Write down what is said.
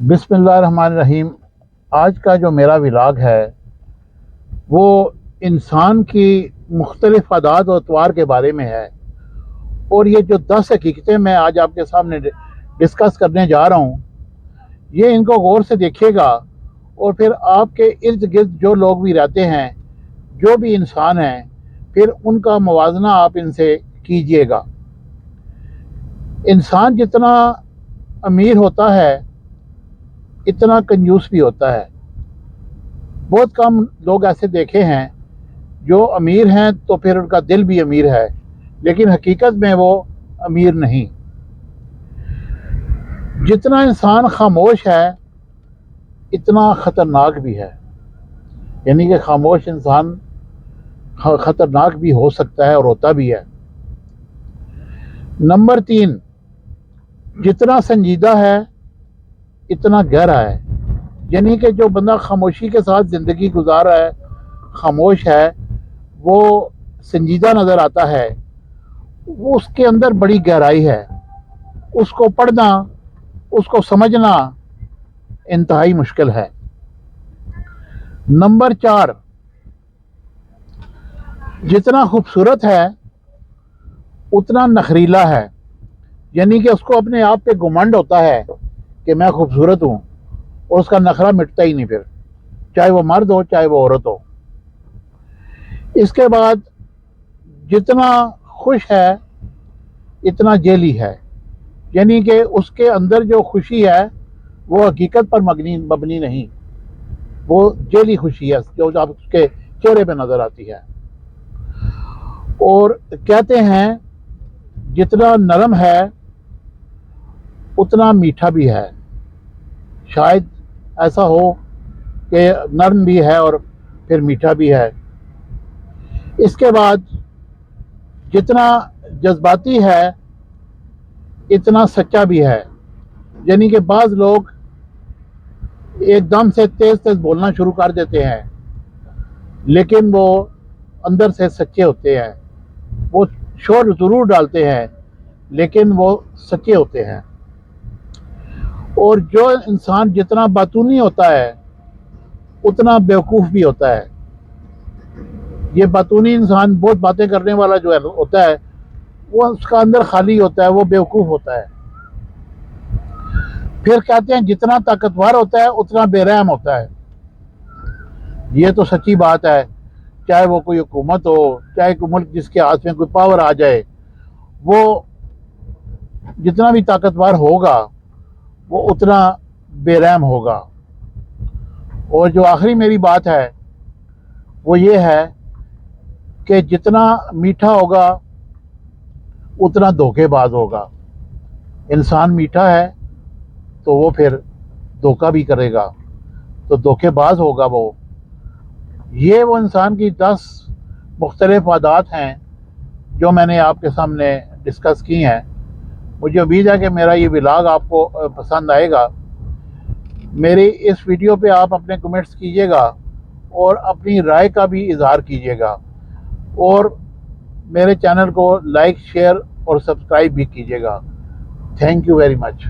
بسم اللہ الرحمن الرحیم۔ آج کا جو میرا ولاگ ہے وہ انسان کی مختلف عادات و اطوار کے بارے میں ہے، اور یہ جو 10 حقیقتیں میں آج آپ کے سامنے ڈسکس کرنے جا رہا ہوں، یہ ان کو غور سے دیکھیے گا، اور پھر آپ کے ارد گرد جو لوگ بھی رہتے ہیں، جو بھی انسان ہیں، پھر ان کا موازنہ آپ ان سے کیجئے گا۔ انسان جتنا امیر ہوتا ہے اتنا کنجوس بھی ہوتا ہے۔ بہت کم لوگ ایسے دیکھے ہیں جو امیر ہیں تو پھر ان کا دل بھی امیر ہے، لیکن حقیقت میں وہ امیر نہیں۔ جتنا انسان خاموش ہے اتنا خطرناک بھی ہے، یعنی کہ خاموش انسان خطرناک بھی ہو سکتا ہے اور ہوتا بھی ہے۔ نمبر 3، جتنا سنجیدہ ہے اتنا گہرا ہے، یعنی کہ جو بندہ خاموشی کے ساتھ زندگی گزار رہا ہے، خاموش ہے، وہ سنجیدہ نظر آتا ہے، وہ اس کے اندر بڑی گہرائی ہے۔ اس کو پڑھنا، اس کو سمجھنا انتہائی مشکل ہے۔ نمبر 4، جتنا خوبصورت ہے اتنا نخریلا ہے، یعنی کہ اس کو اپنے آپ پہ گھمنڈ ہوتا ہے کہ میں خوبصورت ہوں، اور اس کا نخرہ مٹتا ہی نہیں، پھر چاہے وہ مرد ہو چاہے وہ عورت ہو۔ اس کے بعد جتنا خوش ہے اتنا جیلی ہے، یعنی کہ اس کے اندر جو خوشی ہے وہ حقیقت پر مبنی نہیں، وہ جیلی خوشی ہے جو آپ اس کے چہرے پہ نظر آتی ہے۔ اور کہتے ہیں جتنا نرم ہے اتنا میٹھا بھی ہے، شاید ایسا ہو کہ نرم بھی ہے اور پھر میٹھا بھی ہے۔ اس کے بعد جتنا جذباتی ہے اتنا سچا بھی ہے، یعنی کہ بعض لوگ ایک دم سے تیز تیز بولنا شروع کر دیتے ہیں لیکن وہ اندر سے سچے ہوتے ہیں، وہ شور ضرور ڈالتے ہیں لیکن وہ سچے ہوتے ہیں۔ اور جو انسان جتنا باطونی ہوتا ہے اتنا بیوقوف بھی ہوتا ہے۔ یہ باطونی انسان بہت باتیں کرنے والا جو ہوتا ہے وہ اس کا اندر خالی ہوتا ہے، وہ بیوقوف ہوتا ہے۔ پھر کہتے ہیں جتنا طاقتور ہوتا ہے اتنا بے رحم ہوتا ہے۔ یہ تو سچی بات ہے، چاہے وہ کوئی حکومت ہو، چاہے کوئی ملک جس کے ہاتھ میں کوئی پاور آ جائے، وہ جتنا بھی طاقتور ہوگا وہ اتنا بے رحم ہوگا۔ اور جو آخری میری بات ہے وہ یہ ہے کہ جتنا میٹھا ہوگا اتنا دھوکے باز ہوگا۔ انسان میٹھا ہے تو وہ پھر دھوکہ بھی کرے گا، تو دھوکے باز ہوگا وہ۔ یہ وہ انسان کی 10 مختلف عادات ہیں جو میں نے آپ کے سامنے ڈسکس کی ہیں۔ مجھے امید ہے کہ میرا یہ ولاگ آپ کو پسند آئے گا۔ میری اس ویڈیو پہ آپ اپنے کمنٹس کیجیے گا اور اپنی رائے کا بھی اظہار کیجیے گا، اور میرے چینل کو لائک، شیئر اور سبسکرائب بھی کیجیے گا۔ Thank you very much.